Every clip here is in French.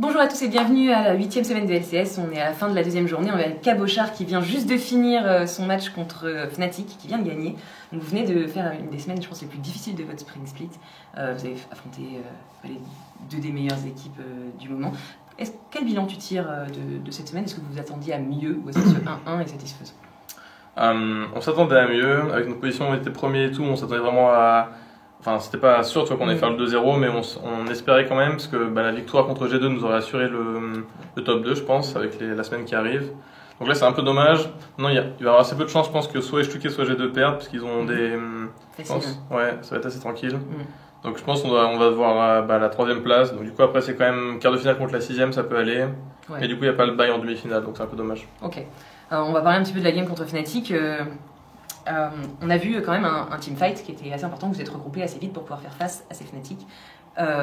Bonjour à tous et bienvenue à la 8e semaine de LCS. On est à la fin de la deuxième journée. On est avec Cabochard qui vient juste de finir son match contre Fnatic, qui vient de gagner. Donc, vous venez de faire une des semaines, je pense, les plus difficiles de votre Spring Split. Vous avez affronté les deux des meilleures équipes du moment. Quel bilan tu tires de cette semaine? Est-ce que vous vous attendiez à mieux ou est-ce que ce 1-1 est satisfaisant? On s'attendait à mieux. Avec notre position, on était premier et tout. On s'attendait vraiment à. Enfin, c'était pas sûr qu'on allait faire le 2-0, mais on espérait quand même, parce que la victoire contre G2 nous aurait assuré le top 2, je pense, avec la semaine qui arrive. Donc là, c'est un peu dommage. Non, il va y avoir assez peu de chance, je pense, que soit H2K soit G2 perdent, parce qu'ils ont des. Ouais, ça va être assez tranquille. Donc je pense qu'on va voir la troisième place. Donc du coup, après, c'est quand même quart de finale contre la sixième, ça peut aller. Ouais. Et du coup, il n'y a pas le bye en demi-finale, donc c'est un peu dommage. Ok. On va parler un petit peu de la game contre Fnatic. On a vu quand même un teamfight qui était assez important. Vous êtes regroupés assez vite pour pouvoir faire face à ces Fnatic.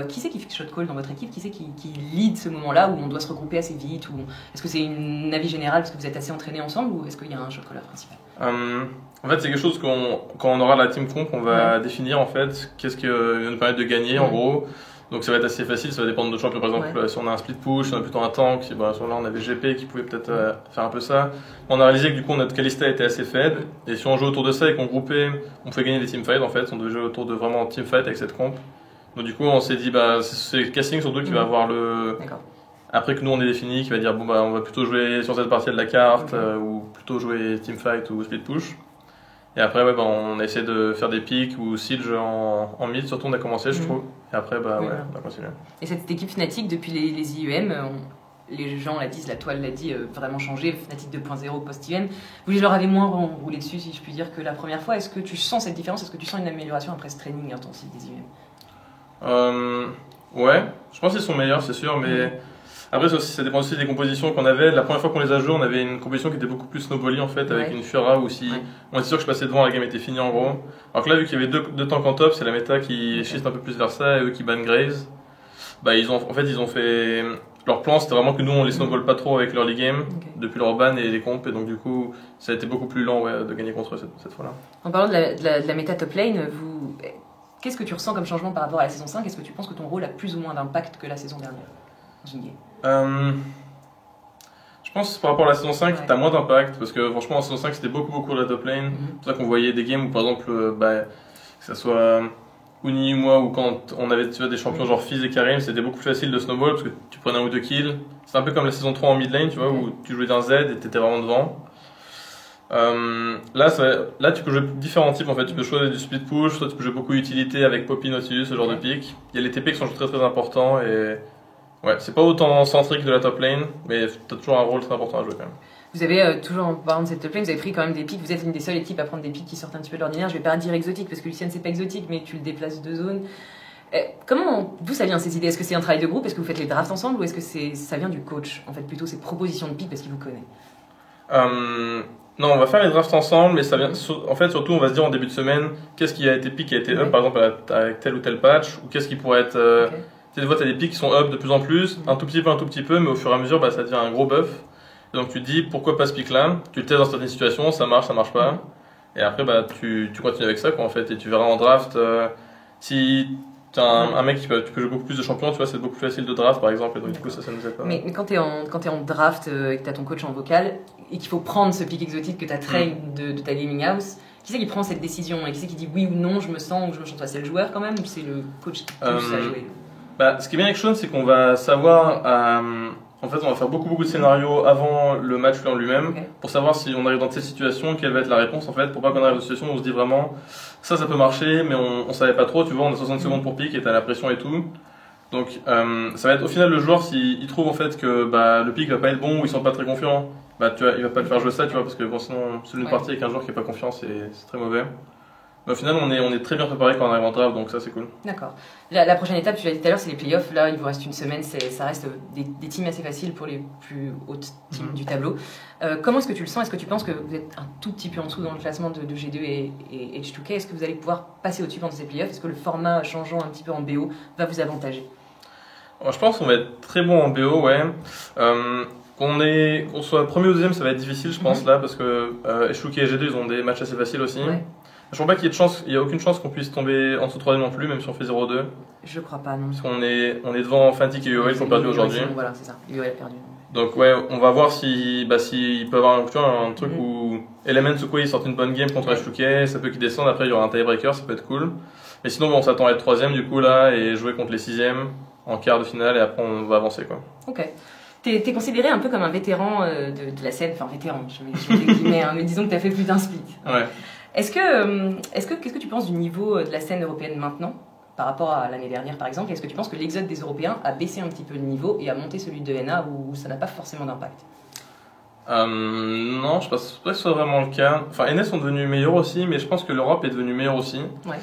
Qui c'est qui fait shot call dans votre équipe? Qui c'est qui lead ce moment-là où on doit se regrouper assez vite? Est-ce que c'est une avis général parce que vous êtes assez entraînés ensemble ou est-ce qu'il y a un shot caller principal? En fait, c'est quelque chose quand on aura la team comp, on va définir en fait qu'est-ce qui va nous permettre de gagner en gros. Donc ça va être assez facile, ça va dépendre de notre champion. Par exemple, si on a un split push, si on a plutôt un tank, si là on avait GP qui pouvait peut-être faire un peu ça. On a réalisé que du coup notre Kalista était assez faible, et si on joue autour de ça et qu'on groupait, on pouvait gagner des teamfights en fait. On devait jouer autour de vraiment teamfight avec cette comp. Donc du coup on s'est dit c'est Casting surtout qui va avoir le. Après que nous on est défini, qui va dire on va plutôt jouer sur cette partie de la carte, ou plutôt jouer teamfight ou split push. Et après, on a essayé de faire des pics ou siege en mid, surtout on a commencé, je trouve. Et après, on a continué. Et cette équipe Fnatic, depuis les IEM, les gens la disent, la toile l'a dit, vraiment changé, Fnatic 2.0 post-IEM. Vous leur avez moins roulé dessus, si je puis dire, que la première fois. Est-ce que tu sens cette différence? Est-ce que tu sens une amélioration après ce training intensif des IEM? Ouais, je pense qu'ils sont meilleurs, c'est sûr, mais. Après, ça dépend aussi des compositions qu'on avait. La première fois qu'on les a joués, on avait une composition qui était beaucoup plus snowbally en fait, avec une Fiora où si on était sûr que je passais devant, la game était finie en gros. Alors que là, vu qu'il y avait deux tanks en top, c'est la méta qui shift un peu plus vers ça et eux qui ban Graves. Ils ont fait. Leur plan c'était vraiment que nous on les snowball pas trop avec l'early game depuis leur ban et les comps, et donc du coup ça a été beaucoup plus lent de gagner contre eux cette fois-là. En parlant de la méta top lane, qu'est-ce que tu ressens comme changement par rapport à la saison 5? Est-ce que tu penses que ton rôle a plus ou moins d'impact que la saison dernière dans une game? Je pense que par rapport à la saison 5, t'as moins d'impact parce que franchement en saison 5 c'était beaucoup de la top lane. C'est pour ça qu'on voyait des games où par exemple que ça soit Uni ou moi, ou quand on avait des champions genre Fizz et Karim, c'était beaucoup plus facile de snowball parce que tu prenais un ou deux kills. C'est un peu comme la saison 3 en mid lane, tu vois, où tu jouais d'un Z et t'étais vraiment devant. Là tu peux jouer différents types en fait. Tu peux choisir du split push, soit tu peux jouer beaucoup utilité avec Poppy, Nautilus, ce genre de pick. Il y a les TP qui sont très importants et c'est pas autant centrique de la top lane, mais t'as toujours un rôle très important à jouer quand même. Vous avez toujours en parlant de cette top lane, vous avez pris quand même des pics. Vous êtes une des seules équipes à prendre des pics qui sortent un petit peu de l'ordinaire. Je vais pas dire exotique parce que Lucian c'est pas exotique, mais tu le déplaces de zone. D'où ça vient ces idées? Est-ce que c'est un travail de groupe? Est-ce que vous faites les drafts ensemble ou est-ce que ça vient du coach en fait, plutôt ces propositions de pics parce qu'il vous connaît? Non, on va faire les drafts ensemble, mais ça vient. En fait, surtout, on va se dire en début de semaine qu'est-ce qui a été pick, qui a été up, par exemple avec tel ou tel patch, ou qu'est-ce qui pourrait être. Des fois, tu as des pics qui sont up de plus en plus, un tout petit peu, mais au fur et à mesure, ça devient un gros buff. Et donc, tu te dis pourquoi pas ce pic-là, tu le testes dans certaines situations, ça marche pas. Et après, tu continues avec ça, quoi, en fait, et tu verras en draft. Si tu as un mec tu peux jouer beaucoup plus de champions, tu vois, c'est beaucoup plus facile de draft, par exemple, et donc du coup, ça nous aide pas. Mais quand tu es en draft et que tu as ton coach en vocal, et qu'il faut prendre ce pic exotique que tu as train de ta gaming house, qui c'est qui prend cette décision et qui c'est qui dit oui ou non, je me sens ou je me sens pas? C'est le joueur quand même ou c'est le coach qui pousse à jouer? Ce qui est bien avec Sean, c'est qu'on va savoir. En fait, on va faire beaucoup de scénarios avant le match en lui-même pour savoir si on arrive dans cette situation, quelle va être la réponse en fait, pour pas qu'on arrive dans une situation où on se dit vraiment ça peut marcher, mais on savait pas trop, tu vois, on a 60 secondes pour pick et t'as la pression et tout. Donc ça va être au final le joueur s'il trouve en fait que le pick va pas être bon ou ils sont pas très confiants, tu vois, il va pas le faire jouer ça, tu vois, parce que sinon c'est une partie avec un joueur qui est pas confiant, c'est très mauvais. Mais au final, on est très bien préparé quand on arrive en draft, donc ça c'est cool. D'accord. La prochaine étape, tu l'as dit tout à l'heure, c'est les playoffs. Là, il vous reste une semaine, ça reste des teams assez faciles pour les plus hautes teams du tableau. Comment est-ce que tu le sens? Est-ce que tu penses que vous êtes un tout petit peu en dessous dans le classement de G2 et H2K? Est-ce que vous allez pouvoir passer au-dessus pendant ces playoffs? Est-ce que le format changeant un petit peu en BO va vous avantager? Je pense qu'on va être très bon en BO, ouais. Qu'on soit premier ou deuxième, ça va être difficile, je pense, là, parce que H2K et G2, ils ont des matchs assez faciles aussi. Je crois pas qu'il y ait de chance, il y a aucune chance qu'on puisse tomber en dessous 3 non plus, même si on fait 0-2. Je crois pas, non. Parce qu'on est devant Fnatic et UOL qui ont perdu aujourd'hui. Voilà, c'est ça. UOL a perdu. Donc ouais, on va voir si peut avoir un truc où Element ou quoi ils sortent une bonne game contre HTK, ça peut qu'ils descendent, après il y aura un tiebreaker, ça peut être cool. Mais sinon on s'attend à être 3ème du coup là et jouer contre les 6ème en quart de finale et après on va avancer quoi. Ok. T'es considéré un peu comme un vétéran de la scène, enfin vétéran, je mets des guillemets, mais disons que t'as fait plus d'un split. Ouais. Qu'est-ce que tu penses du niveau de la scène européenne maintenant par rapport à l'année dernière par exemple? Est-ce que tu penses que l'exode des Européens a baissé un petit peu le niveau et a monté celui de NA ou ça n'a pas forcément d'impact? Non, je pense pas que ce soit vraiment le cas. Enfin, NS sont devenus meilleurs aussi, mais je pense que l'Europe est devenue meilleure aussi. Ouais.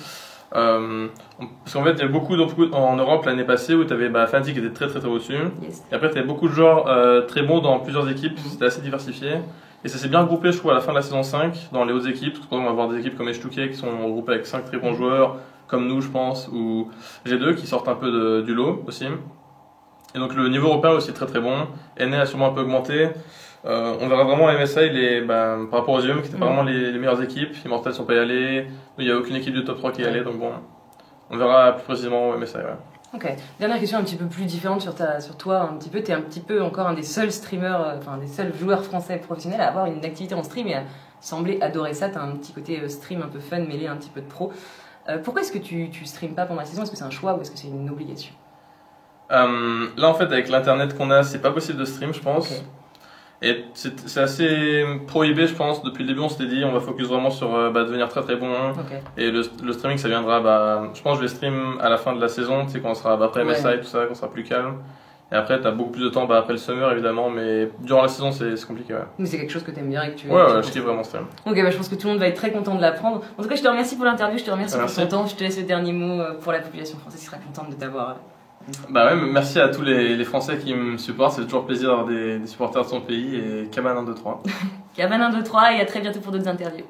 Parce qu'en fait, il y a beaucoup en Europe l'année passée où tu avais Fnatic qui était très très très au-dessus. Yes. Et après, tu avais beaucoup de joueurs très bons dans plusieurs équipes, c'était assez diversifié. Et ça s'est bien regroupé, je trouve, à la fin de la saison 5 dans les autres équipes. Parce qu'on va avoir des équipes comme H2K qui sont regroupées avec 5 très bons joueurs, comme nous, je pense, ou G2 qui sortent un peu du lot aussi. Et donc le niveau européen aussi est très très bon. NA a sûrement un peu augmenté. On verra vraiment MSI par rapport aux IEM qui étaient pas vraiment les meilleures équipes. Immortals sont pas y allés. Il n'y a aucune équipe du top 3 qui est allée. Donc bon, on verra plus précisément au MSI. Ouais. Ok. Dernière question un petit peu plus différente sur toi. T'es un petit peu encore un des seuls streamers, des seuls joueurs français professionnels à avoir une activité en stream et à sembler adorer ça. T'as un petit côté stream un peu fun mêlé un petit peu de pro. Pourquoi est-ce que tu streames pas pendant la saison? Est-ce que c'est un choix ou est-ce que c'est une obligation? Là en fait avec l'internet qu'on a, c'est pas possible de stream je pense. Okay. Et c'est assez prohibé, je pense. Depuis le début, on s'était dit on va focus vraiment sur devenir très très bon. Okay. Et le streaming, ça viendra. Je pense que je vais stream à la fin de la saison, tu sais, quand on sera après MSI, tout ça, quand on sera plus calme. Et après, tu as beaucoup plus de temps après le summer, évidemment. Mais durant la saison, c'est compliqué. Ouais. Mais c'est quelque chose que tu aimes bien et que tu. Ouais, je kiffe vraiment stream. Ok, je pense que tout le monde va être très content de l'apprendre. En tout cas, je te remercie pour l'interview, je te remercie pour ton temps. Je te laisse le dernier mot pour la population française qui sera contente de t'avoir. Merci à tous les Français qui me supportent, c'est toujours plaisir d'avoir des supporters de son pays et Cabane 1, 2, 3. Cabane 1, 2, 3 et à très bientôt pour d'autres interviews.